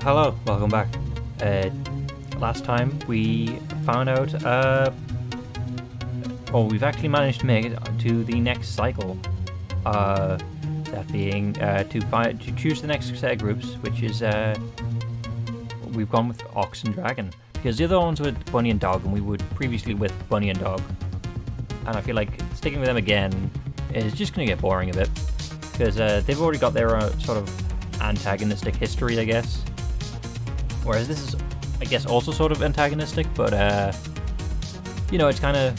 Hello, welcome back. Last time we found out, we've actually managed to make it to the next cycle. That being to choose the next set of groups, which is we've gone with Ox and Dragon because the other ones were Bunny and Dog, and we were previously with Bunny and Dog. And I feel like sticking with them again is just going to get boring a bit because they've already got their sort of antagonistic history, I guess. Whereas this is, I guess, also sort of antagonistic, but it's kind of.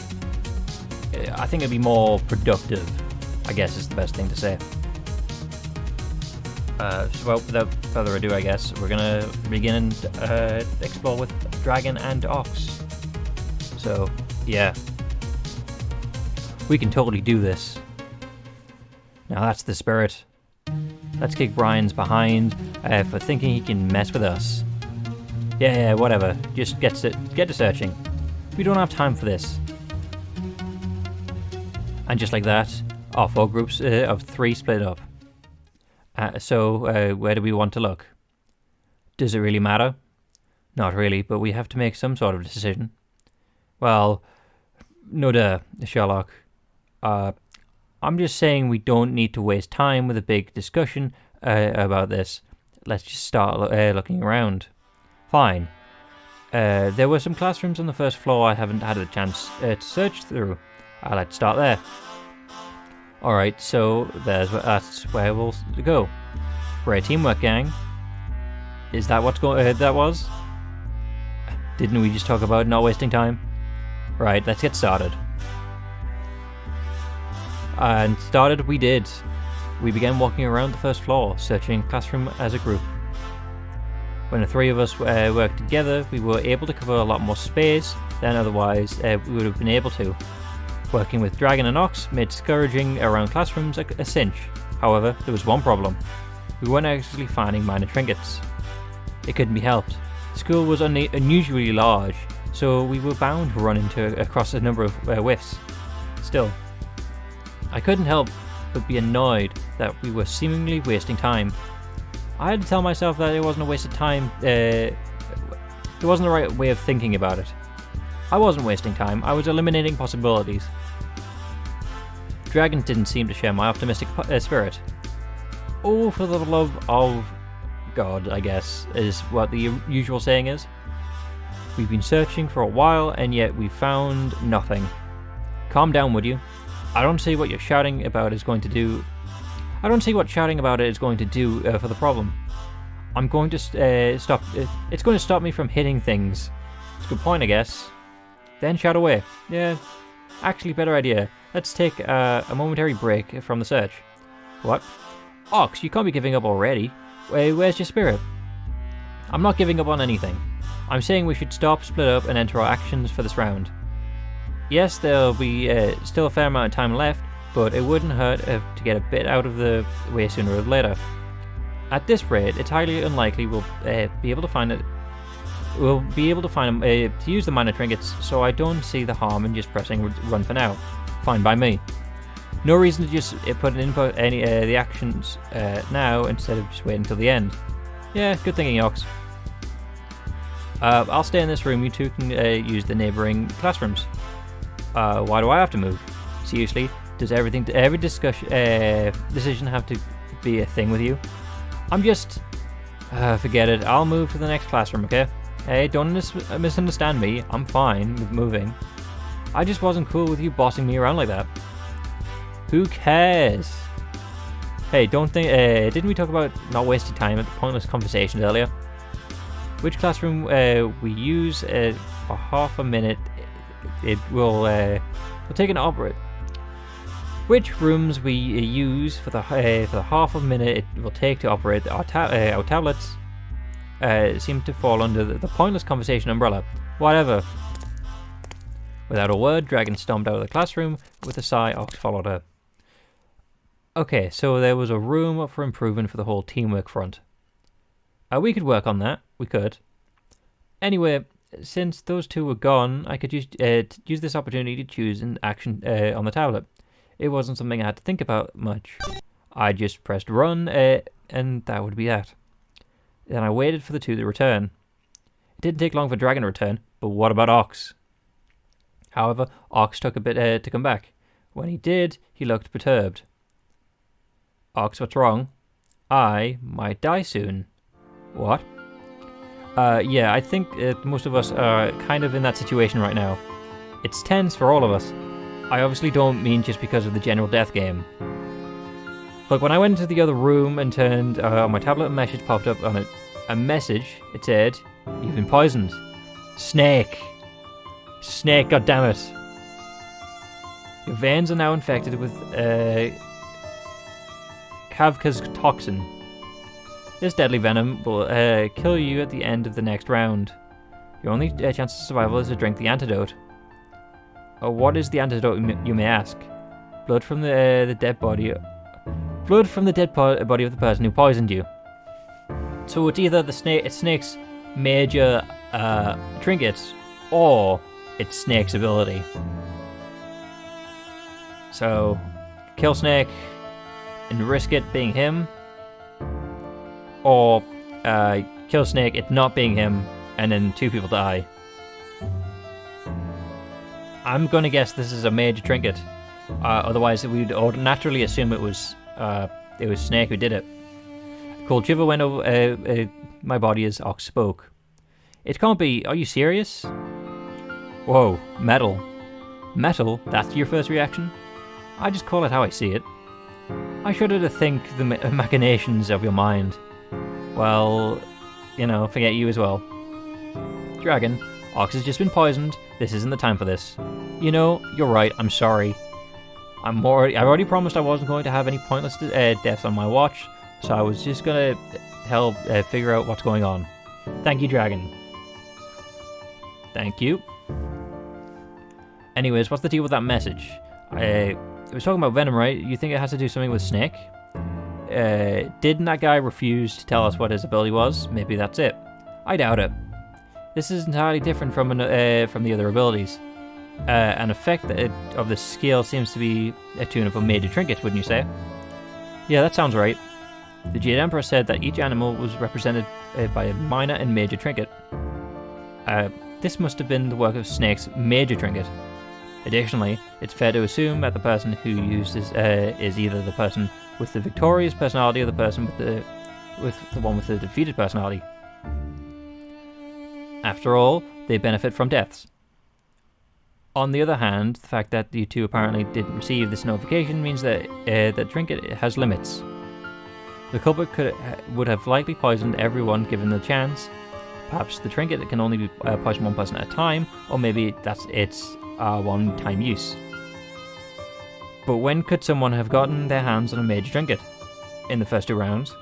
I think it'd be more productive, I guess, is the best thing to say. So without further ado, I guess we're gonna begin and explore with Dragon and Ox. So yeah, we can totally do this. Now that's the spirit. Let's kick Brian's behind for thinking he can mess with us. Yeah, whatever. Just get to searching. We don't have time for this. And just like that, our 4 groups of 3 split up. So where do we want to look? Does it really matter? Not really, but we have to make some sort of decision. Well, no duh, Sherlock. I'm just saying we don't need to waste time with a big discussion about this. Let's just start looking around. Fine. There were some classrooms on the first floor I haven't had a chance to search through. Let's start there. Alright, so that's where we'll go. For a teamwork, gang. Is that what's that was? Didn't we just talk about not wasting time? Right, let's get started. And started we did. We began walking around the first floor, searching classroom as a group. When the 3 of us worked together, we were able to cover a lot more space than otherwise we would have been able to. Working with Dragon and Ox made scurrying around classrooms a cinch. However, there was one problem. We weren't actually finding minor trinkets. It couldn't be helped. The school was unusually large, so we were bound to run across a number of whiffs. Still, I couldn't help but be annoyed that we were seemingly wasting time. I had to tell myself that it wasn't a waste of time. It wasn't the right way of thinking about it. I wasn't wasting time, I was eliminating possibilities. Dragon didn't seem to share my optimistic spirit. Oh, for the love of God, I guess, is what the usual saying is. We've been searching for a while, and yet we found nothing. Calm down, would you? I don't see what you're shouting about is going to do. I don't see what shouting about it is going to do for the problem. I'm going to stop. It's going to stop me from hitting things. It's a good point, I guess. Then shout away. Yeah, actually, better idea. Let's take a momentary break from the search. What? Ox, you can't be giving up already. Where's your spirit? I'm not giving up on anything. I'm saying we should stop, split up, and enter our actions for this round. Yes, there'll be still a fair amount of time left, but it wouldn't hurt to get a bit out of the way sooner or later. At this rate, it's highly unlikely we'll be able to find it. We'll be able to find to use the minor trinkets, so I don't see the harm in just pressing run for now. Fine by me. No reason to just put an input any the actions now instead of just waiting until the end. Yeah, good thinking, Ox. I'll stay in this room. You two can use the neighbouring classrooms. Why do I have to move? Seriously, does every decision have to be a thing with you? I'm just... forget it. I'll move to the next classroom, okay? Hey, don't misunderstand me. I'm fine with moving. I just wasn't cool with you bossing me around like that. Who cares? Hey, don't think... didn't we talk about not wasting time at the pointless conversations earlier? Which classroom we use for half a minute, it will we'll take an operate. Which rooms we use for the half a minute it will take to operate our tablets seem to fall under the pointless conversation umbrella. Whatever. Without a word, Dragon stomped out of the classroom. With a sigh, Ox followed her. Okay, so there was a room up for improvement for the whole teamwork front. We could work on that. We could. Anyway, since those 2 were gone, I could use this opportunity to choose an action on the tablet. It wasn't something I had to think about much. I just pressed run, and that would be that. Then I waited for the two to return. It didn't take long for Dragon to return, but what about Ox? However, Ox took a bit to come back. When he did, he looked perturbed. Ox, what's wrong? I might die soon. What? Yeah, I think most of us are kind of in that situation right now. It's tense for all of us. I obviously don't mean just because of the general death game. Look, when I went into the other room and turned on my tablet, a message popped up on it. A message, it said, "You've been poisoned." Snake! Snake, goddammit! Your veins are now infected with Kavka's toxin. This deadly venom will kill you at the end of the next round. Your only chance of survival is to drink the antidote. What is the antidote, you may ask? Blood from the dead body. Blood from the dead body of the person who poisoned you. So it's either the snake's major trinket, or it's Snake's ability. So, kill Snake and risk it being him, or kill Snake, it not being him, and then two people die. I'm gonna guess this is a major trinket. Otherwise, we'd naturally assume it was Snake who did it. Cold shiver went over my body as Ox spoke. It can't be. Are you serious? Whoa, metal. Metal? That's your first reaction? I just call it how I see it. I shudder to think the machinations of your mind. Well, forget you as well. Dragon, Ox has just been poisoned. This isn't the time for this. You're right. I'm sorry. I've already promised I wasn't going to have any pointless deaths on my watch, so I was just gonna help figure out what's going on. Thank you, Dragon. Thank you. Anyways, what's the deal with that message? It was talking about Venom, right? You think it has to do something with Snake? Didn't that guy refuse to tell us what his ability was? Maybe that's it. I doubt it. This is entirely different from the other abilities. An effect of the skill seems to be a tune of a major trinket, wouldn't you say? Yeah, that sounds right. The Jade Emperor said that each animal was represented by a minor and major trinket. This must have been the work of Snake's major trinket. Additionally, it's fair to assume that the person who used this is either the person with the victorious personality or the person with the one with the defeated personality. After all, they benefit from deaths. On the other hand, the fact that you two apparently didn't receive this notification means that the trinket has limits. The culprit would have likely poisoned everyone given the chance. Perhaps the trinket can only be poison one person at a time, or maybe that's its one-time use. But when could someone have gotten their hands on a major trinket? In the first 2 rounds?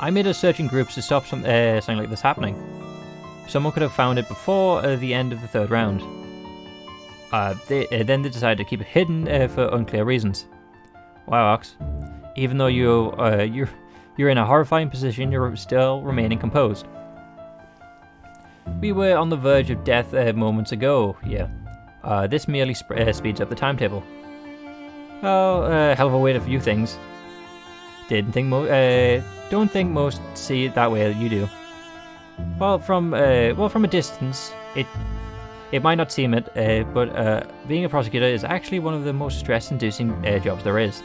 I made a search in groups to stop something like this happening. Someone could have found it before the end of the 3rd round. Then they decided to keep it hidden for unclear reasons. Wow, Ox. Even though you're in a horrifying position, you're still remaining composed. We were on the verge of death moments ago, yeah. This merely speeds up the timetable. Oh, hell of a way to view things. Don't think most see it that way you do. Well, from a distance, it might not seem it, but being a prosecutor is actually one of the most stress-inducing jobs there is.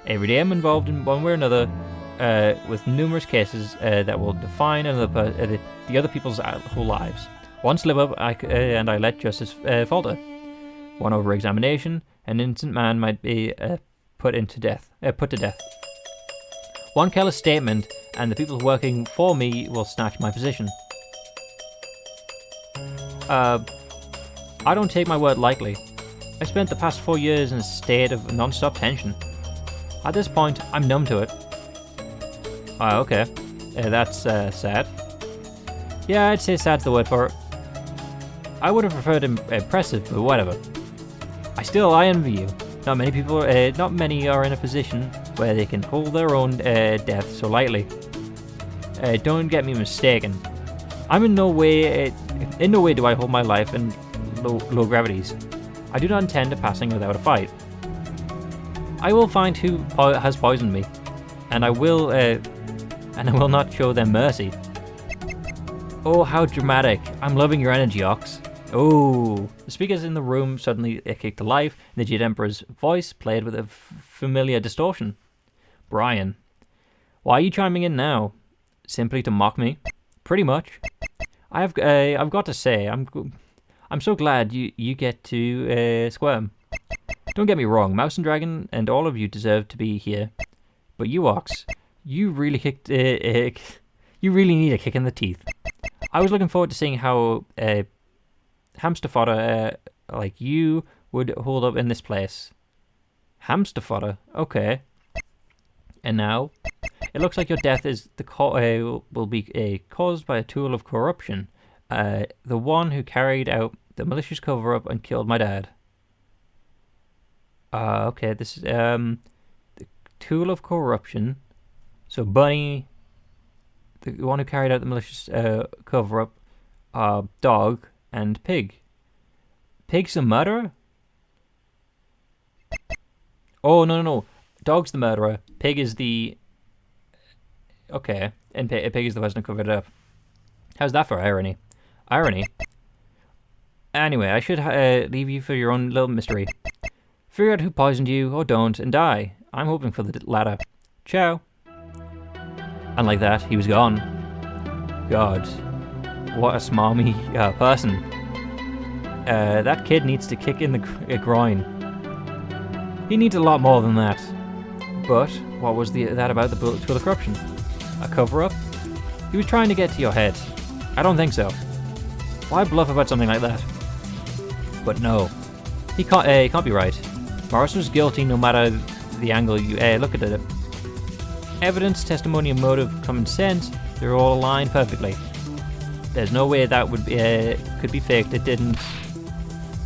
Every day I'm involved in one way or another with numerous cases that will define the other people's whole lives. One slip up and I let justice falter. One over-examination, an innocent man might be put to death. One careless statement, and the people working for me will snatch my position. I don't take my word lightly. I spent the past 4 years in a state of non-stop tension. At this point, I'm numb to it. Oh, okay. That's sad. Yeah, I'd say sad's the word for it. I would have preferred impressive, but whatever. I envy you. Not many are in a position where they can hold their own death so lightly. Don't get me mistaken. I'm in no way do I hold my life in low gravities. I do not intend to passing without a fight. I will find who has poisoned me, and I will and I will not show them mercy. Oh, how dramatic. I'm loving your energy, Ox. Oh. The speakers in the room suddenly kicked to life, and the Jade Emperor's voice played with a familiar distortion. Brian. Why are you chiming in now? Simply to mock me? Pretty much. I've got to say, I'm so glad you get to squirm. Don't get me wrong, Mouse and Dragon and all of you deserve to be here. But you, Ox, you really need a kick in the teeth. I was looking forward to seeing how hamster fodder like you would hold up in this place. Hamster fodder? Okay. And now, it looks like your death is will be caused by a tool of corruption. The one who carried out the malicious cover-up and killed my dad. Okay, this is the tool of corruption. So Bunny, the one who carried out the malicious cover-up, Dog, and Pig. Pig's the murderer? Oh, no. Dog's the murderer. Pig is the... Okay, and Pig is the person who covered it up. How's that for irony? Irony? Anyway, I should leave you for your own little mystery. Figure out who poisoned you, or don't, and die. I'm hoping for the latter. Ciao. And like that, he was gone. God, what a smarmy person. That kid needs to kick in the groin. He needs a lot more than that. But what was that about the bullet tool of corruption? A cover-up? He was trying to get to your head. I don't think so. Why bluff about something like that? But no, he can't be right. Morris was guilty no matter the angle you look at it. Evidence, testimony, and motive, common sense, they're all aligned perfectly. There's no way that would could be faked. It didn't.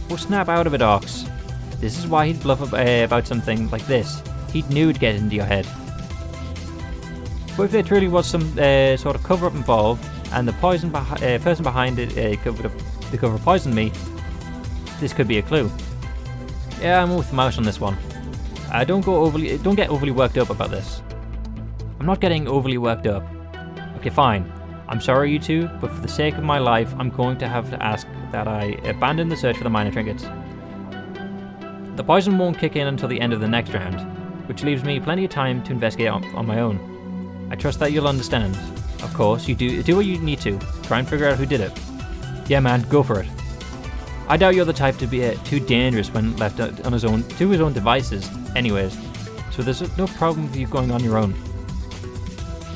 Well, snap out of it, Ox. This is why he'd bluff about something like this. He knew it'd get into your head. But if there truly was some sort of cover-up involved, and the person behind it cover poisoned me, this could be a clue. Yeah, I'm with Mouse on this one. Don't get overly worked up about this. I'm not getting overly worked up. Okay, fine. I'm sorry, you two, but for the sake of my life, I'm going to have to ask that I abandon the search for the minor trinkets. The poison won't kick in until the end of the next round, which leaves me plenty of time to investigate on my own. I trust that you'll understand. Of course, you do what you need to. Try and figure out who did it. Yeah, man, go for it. I doubt you're the type to be too dangerous when left on his own devices, anyways. So there's no problem with you going on your own.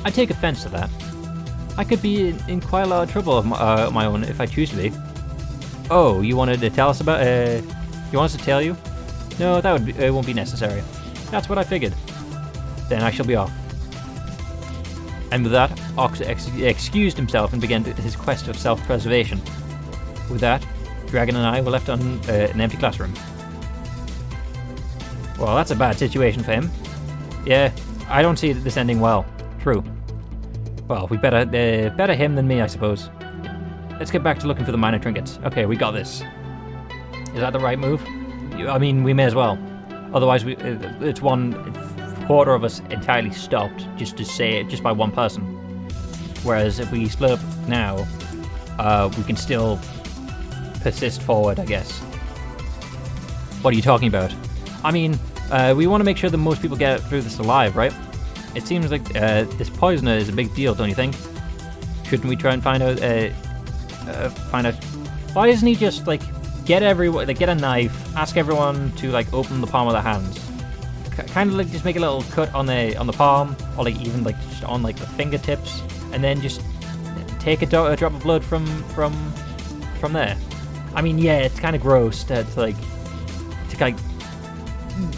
I take offense to that. I could be in quite a lot of trouble of my own if I choose to be. Oh, you wanted to tell us about? You want us to tell you? No, it won't be necessary. That's what I figured. Then I shall be off. And with that, Ox excused himself and began his quest of self-preservation. With that, Dragon and I were left on an empty classroom. Well, that's a bad situation for him. Yeah, I don't see this ending well. True. Well, we better him than me, I suppose. Let's get back to looking for the minor trinkets. Okay, we got this. Is that the right move? I mean, we may as well. Otherwise, it's 1/4 of us entirely stopped just by one person. Whereas if we split up now, we can still persist forward, I guess. What are you talking about? I mean, we want to make sure that most people get through this alive, right? It seems like this poisoner is a big deal, don't you think? Shouldn't we try and find out why doesn't he just get a knife, ask everyone to open the palm of their hands, kind of just make a little cut on the palm, or even just on the fingertips, and then just take a drop of blood from there. I mean, yeah, it's kind of gross to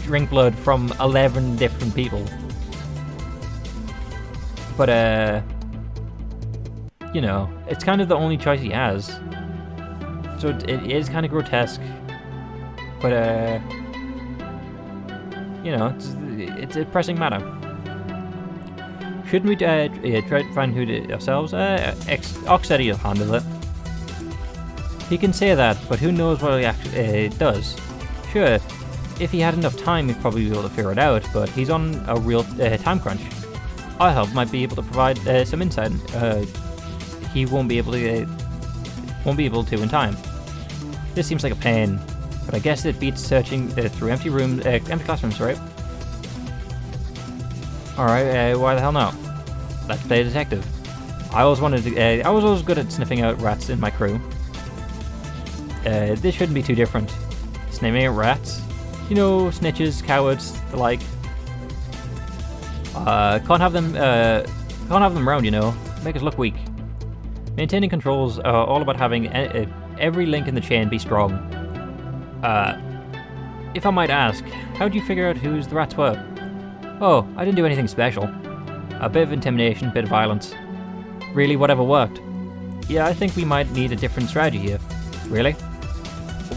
drink blood from 11 different people. But, it's kind of the only choice he has. So it is kind of grotesque. But, it's a pressing matter. Shouldn't we try to find who did it ourselves? Ox said he'll handle it. He can say that, but who knows what he actually does. Sure, if he had enough time, he'd probably be able to figure it out, but he's on a real time crunch. I hope might be able to provide some insight. He won't be able to in time. This seems like a pain, but I guess it beats searching through empty classrooms, right? All right, why the hell not? Let's play detective. I was always good at sniffing out rats in my crew. This shouldn't be too different. Sniffing out rats, you know, snitches, cowards, the like. Can't have them around, you know. Make us look weak. Maintaining controls are all about having every link in the chain be strong. If I might ask, how did you figure out whose the rats were? Oh, I didn't do anything special. A bit of intimidation, bit of violence. Really, whatever worked. Yeah, I think we might need a different strategy here. Really?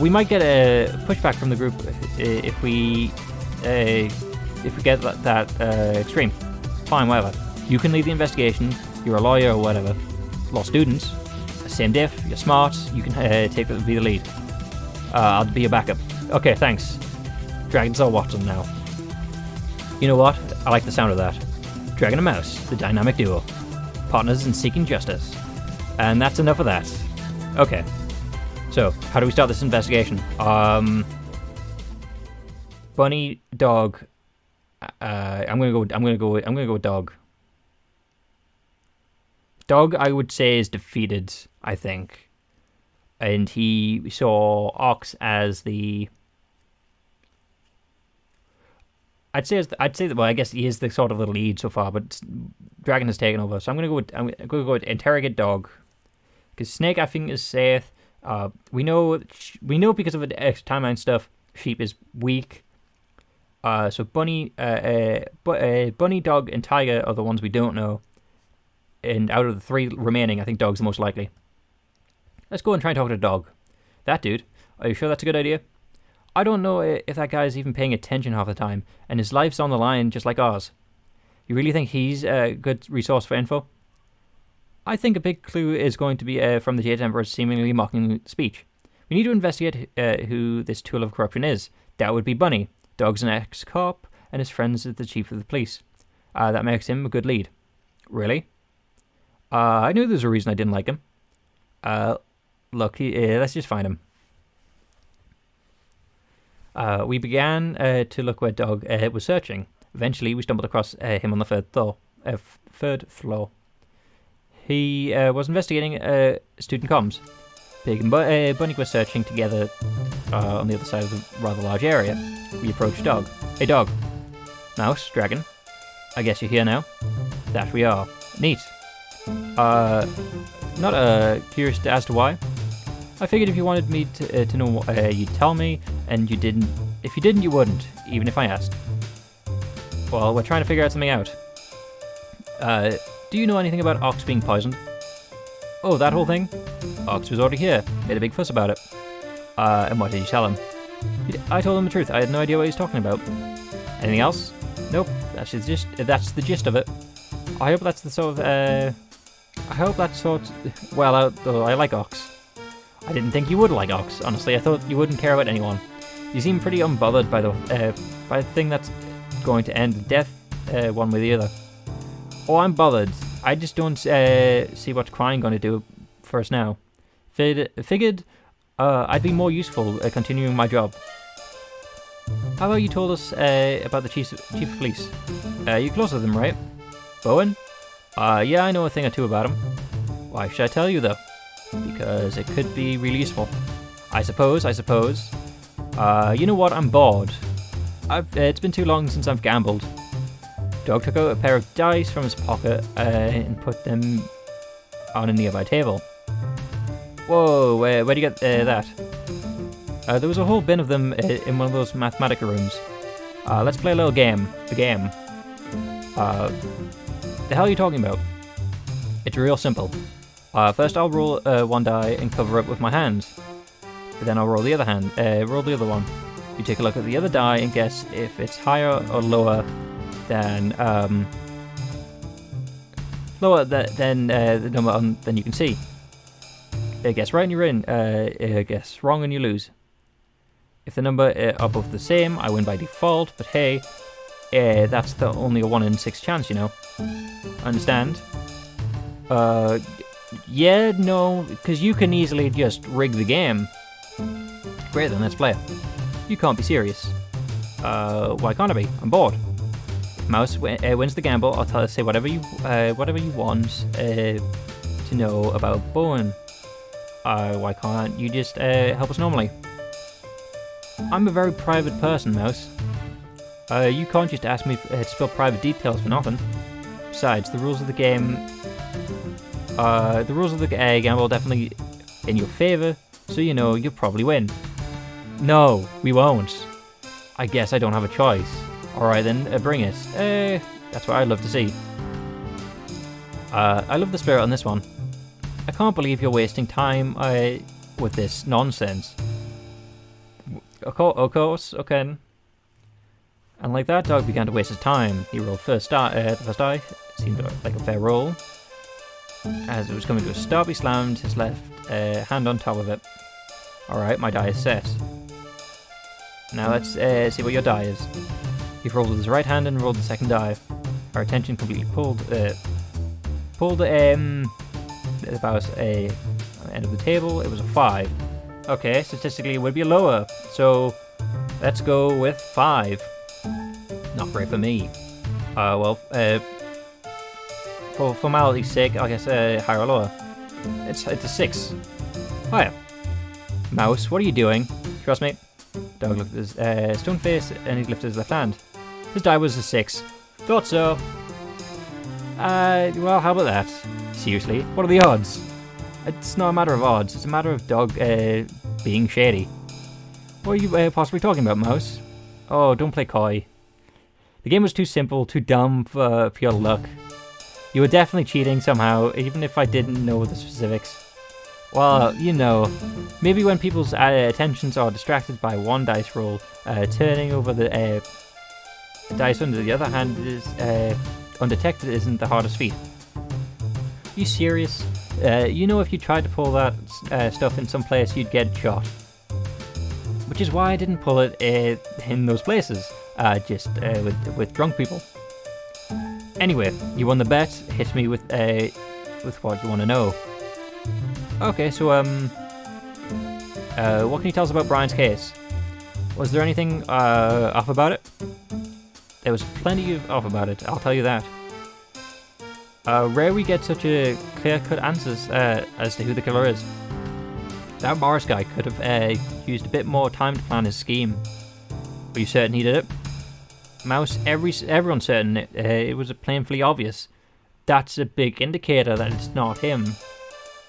We might get a pushback from the group if we get that extreme. Fine, whatever. You can lead the investigation. You're a lawyer or whatever. Law students. Same diff. You're smart. You can be the lead. I'll be your backup. Okay, thanks. Dragons are Watson now. You know what? I like the sound of that. Dragon and Mouse, the dynamic duo. Partners in seeking justice. And that's enough of that. Okay. So, how do we start this investigation? Bunny, dog. I'm gonna go with dog. Dog, I would say, is defeated, I think. And he saw Ox as the... I'd say that. Well, I guess he is the sort of the lead so far, but Dragon has taken over. So I'm gonna go with interrogate dog, because Snake I think is safe. We know because of the timeline stuff. Sheep is weak. So Bunny, Bunny, Dog, and Tiger are the ones we don't know. And out of the three remaining, I think Dog's the most likely. Let's go and try and talk to Dog. That dude. Are you sure that's a good idea? I don't know if that guy's even paying attention half the time, and his life's on the line just like ours. You really think he's a good resource for info? I think a big clue is going to be from the Jade Emperor's seemingly mocking speech. We need to investigate who this tool of corruption is. That would be Bunny. Dog's an ex-cop, and his friends is the chief of the police. That makes him a good lead. Really? I knew there was a reason I didn't like him. Look, let's just find him. We began to look where Dog was searching. Eventually, we stumbled across him on the third floor. He was investigating student comms. Pig and Bunny were searching together on the other side of the rather large area. We approached Dog. Hey, Dog. Mouse, Dragon. I guess you're here now? That we are. Neat. Not curious as to why. I figured if you wanted me to know, you'd tell me, and you didn't. If you didn't, you wouldn't, even if I asked. Well, we're trying to figure something out. Do you know anything about Ox being poisoned? Oh, that whole thing? Ox was already here. Made a big fuss about it. And what did you tell him? I told him the truth. I had no idea what he was talking about. Anything else? Nope. That's the gist of it. I hope that's the sort of. Well, I like Ox. I didn't think you would like Ox, honestly. I thought you wouldn't care about anyone. You seem pretty unbothered by the thing that's going to end in death, one way or the other. Oh, I'm bothered. I just don't see what crying going to do for us now. Figured I'd be more useful continuing my job. How about you told us about the chief of police? You're close to them, right? Bowen? Yeah, I know a thing or two about him. Why should I tell you, though? Because it could be really useful. I suppose. You know what? I'm bored. It's been too long since I've gambled. Dog took out a pair of dice from his pocket and put them on a nearby table. Whoa, where'd you get that? There was a whole bin of them in one of those Mathematica rooms. Let's play a little game. The game. The hell are you talking about? It's real simple. First I'll roll one die and cover it with my hands. Then I'll roll the other one. You take a look at the other die and guess if it's higher or lower than the number than you can see. Guess right and you're in. Guess wrong and you lose. If the number are both the same, I win by default. But hey, that's the only a 1 in 6 chance, you know. Understand? Yeah, no, because you can easily just rig the game. Great, then let's play it. You can't be serious. Why can't I be? I'm bored. If Mouse wins the gamble, I'll say whatever you want to know about Bowen. Why can't you just help us normally? I'm a very private person, Mouse. You can't just ask me to spill private details for nothing. Besides, the rules of the game... gamble are definitely in your favour, so you know you'll probably win. No, we won't. I guess I don't have a choice. Alright then, bring it. That's what I'd love to see. I love the spirit on this one. I can't believe you're wasting time with this nonsense. Of course, okay. And like that, Dog began to waste his time. He rolled the first die. Seemed like a fair roll. As it was coming to a stop, he slammed his left hand on top of it. Alright, my die is set. Now let's see what your die is. He rolled with his right hand and rolled the second die. Our attention completely pulled about a end of the table. It was a 5. Okay, statistically it would be lower. So let's go with 5. Not great for me. For formality's sake, I guess higher or lower. It's a 6. Higher. Mouse, what are you doing? Trust me. Dog looked at his stone face and he lifted his left hand. His die was a 6. Thought so. Well, how about that? Seriously, what are the odds? It's not a matter of odds, it's a matter of Dog being shady. What are you possibly talking about, Mouse? Oh, don't play coy. The game was too simple, too dumb for your luck. You were definitely cheating somehow, even if I didn't know the specifics. Well, you know, maybe when people's attentions are distracted by one dice roll, turning over the dice under the other hand is undetected isn't the hardest feat. Are you serious? You know if you tried to pull that stuff in some place, you'd get shot. Which is why I didn't pull it in those places, just with drunk people. Anyway, you won the bet. Hit me with what you want to know. Okay, so what can you tell us about Brian's case? Was there anything off about it? There was plenty off about it, I'll tell you that. Rare we get such a clear-cut answers as to who the killer is. That Morris guy could have used a bit more time to plan his scheme. Are you certain he did it? Mouse, everyone's certain it was plainly obvious. That's a big indicator that it's not him.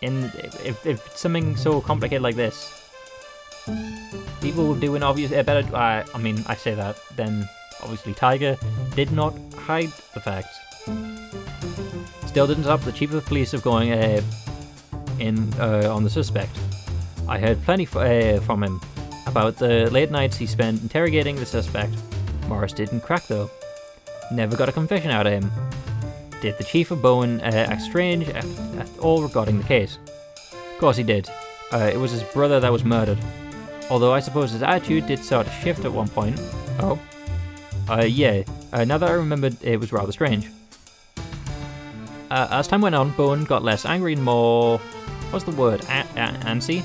If it's something so complicated like this, people will do an obvious better. I mean, I say that. Then obviously Tiger did not hide the fact. Still didn't stop the chief of police of going in on the suspect. I heard plenty from him about the late nights he spent interrogating the suspect. Morris didn't crack though. Never got a confession out of him. Did the chief of Bowen act strange at all regarding the case? Of course he did. It was his brother that was murdered. Although I suppose his attitude did start to shift at one point. Oh? Yeah. Now that I remembered, it was rather strange. As time went on, Bowen got less angry and more... what's the word? Antsy?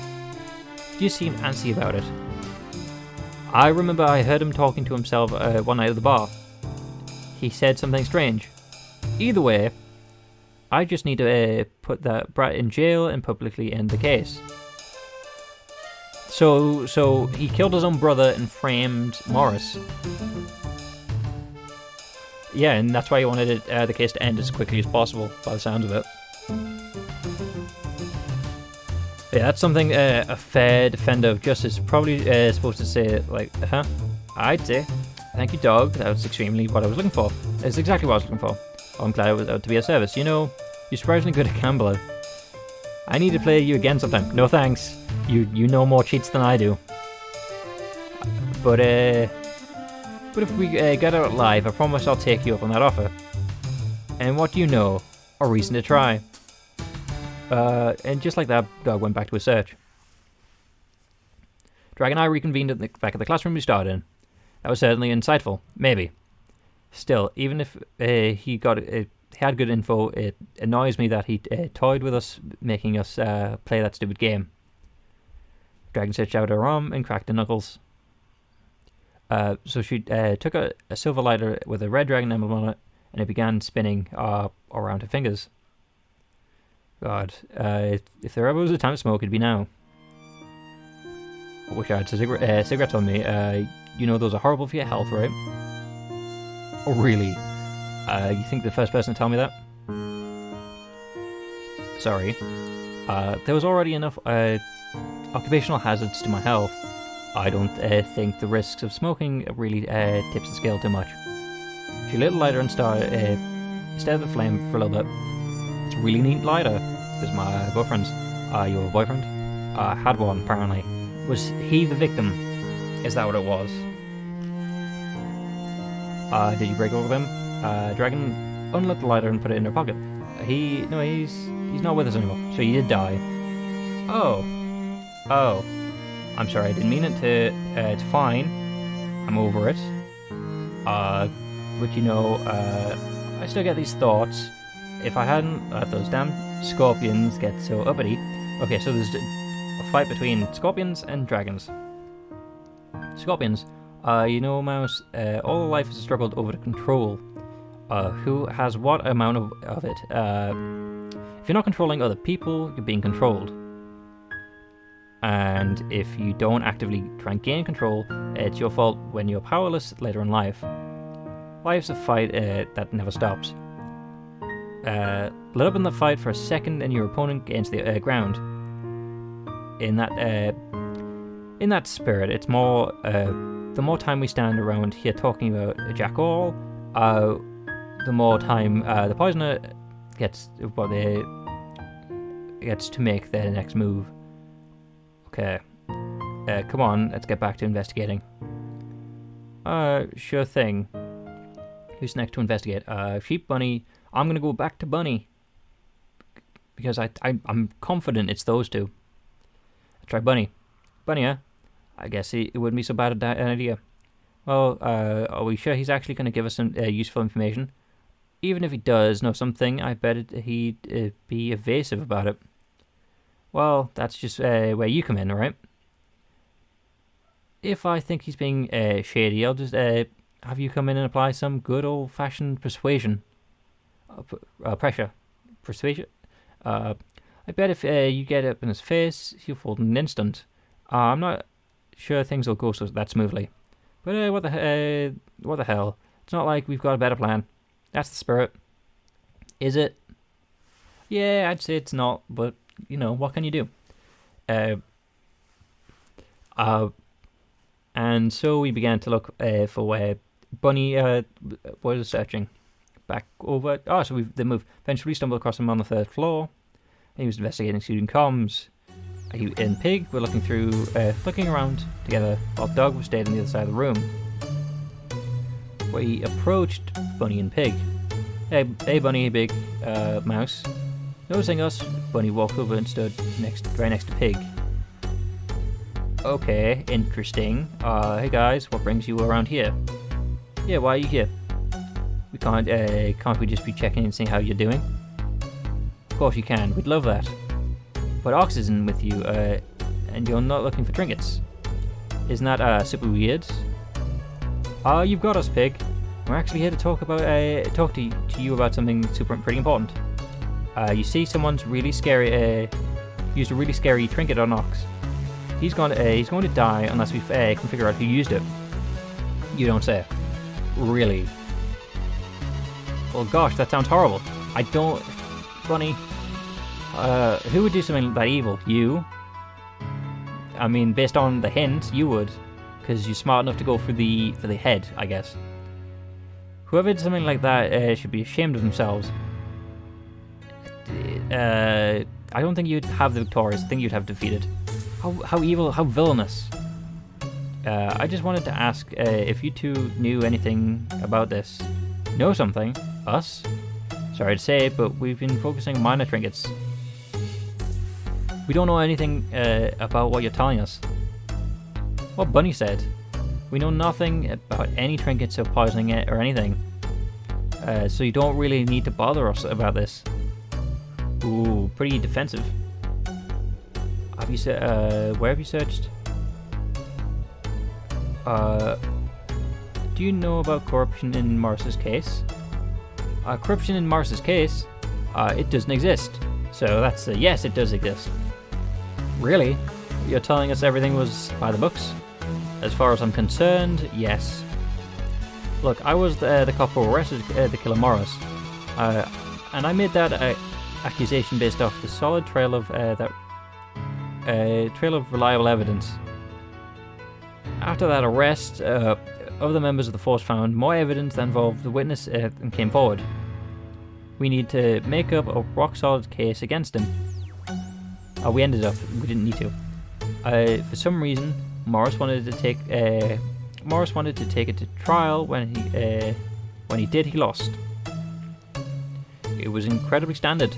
You seem antsy about it. I remember I heard him talking to himself one night at the bar. He said something strange. Either way, I just need to put that brat in jail and publicly end the case. So he killed his own brother and framed Morris. Yeah, and that's why he wanted the case to end as quickly as possible, by the sounds of it. Yeah, that's something a fair defender of justice probably supposed to say, like, I'd say, thank you, dog, that was extremely what I was looking for. It's exactly what I was looking for. Oh, I'm glad I was out to be of service. You know, you're surprisingly good at gambler. I need to play you again sometime. No thanks. You know more cheats than I do. But if we get out live, I promise I'll take you up on that offer. And what do you know? A reason to try. And just like that, Dog went back to his search. Drag and I reconvened at the back of the classroom we started in. That was certainly insightful. Maybe. Still, even if he had good info, it annoys me that he toyed with us, making us play that stupid game. Dragon stretched out her arm and cracked the knuckles. So she took a silver lighter with a red dragon emblem on it, and it began spinning around her fingers. God, if there ever was a time to smoke, it'd be now. I wish I had cigarettes on me. You know those are horrible for your health, right? Oh, really? You think the first person to tell me that? Sorry. There was already enough occupational hazards to my health. I don't think the risks of smoking really tips the scale too much. She lit a lighter and started the flame for a little bit. It's a really neat lighter. It was my boyfriend's. Your boyfriend? Had one, apparently. Was he the victim? Is that what it was? Did you break over them? Dragon unlit the lighter and put it in her pocket. He's not with us anymore, so he did die. Oh. I'm sorry, I didn't mean it to. It's fine. I'm over it. But you know, I still get these thoughts. If I hadn't let those damn scorpions get so uppity. Okay, so there's a fight between scorpions and dragons. Scorpions. You know, Mouse, all life is struggled over the control. Who has what amount of it? If you're not controlling other people, you're being controlled. And if you don't actively try and gain control, it's your fault when you're powerless later in life. Life's a fight that never stops. Let up in the fight for a second and your opponent gains the ground. In that spirit, it's more... the more time we stand around here talking about Jack All, the more time the poisoner gets to make their next move. Okay. Come on, let's get back to investigating. Sure thing. Who's next to investigate? Sheep, Bunny. I'm gonna go back to Bunny. Because I'm confident it's those two. I'll try Bunny. Bunny, huh? I guess it wouldn't be so bad an idea. Well, are we sure he's actually going to give us some useful information? Even if he does know something, I bet he'd be evasive about it. Well, that's just where you come in, alright? If I think he's being shady, I'll just have you come in and apply some good old-fashioned persuasion. Pressure. Persuasion? I bet if you get up in his face, he'll fold in an instant. I'm not sure things will go that smoothly. But what the hell? It's not like we've got a better plan. That's the spirit. Is it? Yeah, I'd say it's not, but, you know, what can you do? And so we began to look for where Bunny was searching. Back over... Oh, so they moved. Eventually stumbled across him on the 3rd floor. He was investigating student comms. He and Pig were looking around together, while Dog stayed on the other side of the room. We approached Bunny and Pig. Hey Bunny, Big Mouse. Noticing us, Bunny walked over and stood right next to Pig. Okay, interesting. Hey guys, what brings you around here? Yeah, why are you here? We can't we just be checking and seeing how you're doing? Of course you can, we'd love that. But Ox isn't with you, and you're not looking for trinkets. Isn't that super weird? You've got us, Pig. We're actually here to talk to you about something pretty important. You see, someone's really scary. Used a really scary trinket on Ox. He's going to die unless we can figure out who used it. You don't say. Really? Well, gosh, that sounds horrible. I don't, Bunny. Who would do something that evil? You? I mean, based on the hint, you would, because you're smart enough to go for the head, I guess. Whoever did something like that should be ashamed of themselves. I don't think you'd have the victorious. I think you'd have defeated. How evil, how villainous. I just wanted to ask if you two knew anything about this. Know something? Us? Sorry to say, but we've been focusing on minor trinkets. We don't know anything about what you're telling us. What Bunny said. We know nothing about any trinkets or poisoning it or anything. So you don't really need to bother us about this. Ooh, pretty defensive. Have you where have you searched? Do you know about corruption in Morris's case? Corruption in Morris's case? It doesn't exist. So that's a yes, it does exist. Really? You're telling us everything was by the books? As far as I'm concerned, yes. Look, I was the cop who arrested the killer Morris, and I made that accusation based off the solid trail of trail of reliable evidence. After that arrest, other members of the force found more evidence that involved the witness and came forward. We need to make up a rock-solid case against him. We ended up. We didn't need to. For some reason, Morris wanted to take it to trial. When he did, he lost. It was incredibly standard,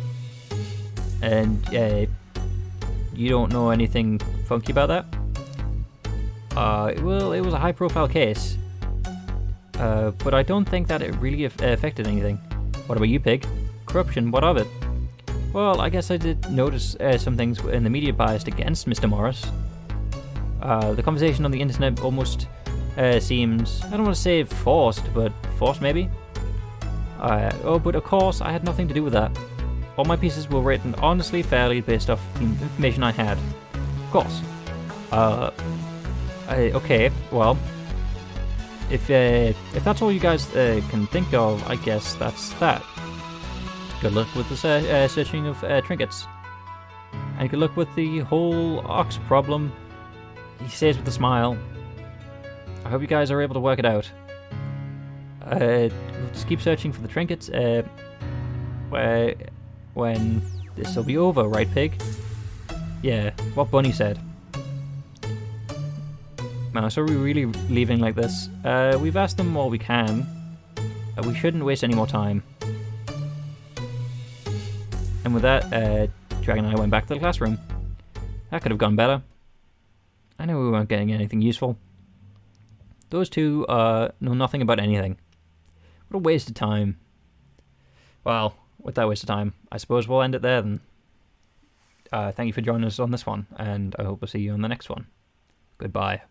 and you don't know anything funky about that. Well, it was a high-profile case, but I don't think that it really affected anything. What about you, Pig? Corruption, what of it? Well, I guess I did notice some things in the media biased against Mr. Morris. The conversation on the internet almost seems, I don't want to say forced, but forced maybe? But of course, I had nothing to do with that. All my pieces were written honestly, fairly, based off the information I had. Of course. Okay, well, if that's all you guys can think of, I guess that's that. Good luck with the searching of trinkets. And good luck with the whole ox problem. He says with a smile. I hope you guys are able to work it out. We'll just keep searching for the trinkets. When this will be over, right, Pig? Yeah, what Bunny said. Man, so are we really leaving like this? We've asked them all we can. We shouldn't waste any more time. And with that, Dragon and I went back to the classroom. That could have gone better. I know we weren't getting anything useful. Those two know nothing about anything. What a waste of time. Well, with that waste of time, I suppose we'll end it there then. Thank you for joining us on this one, and I hope we'll see you on the next one. Goodbye.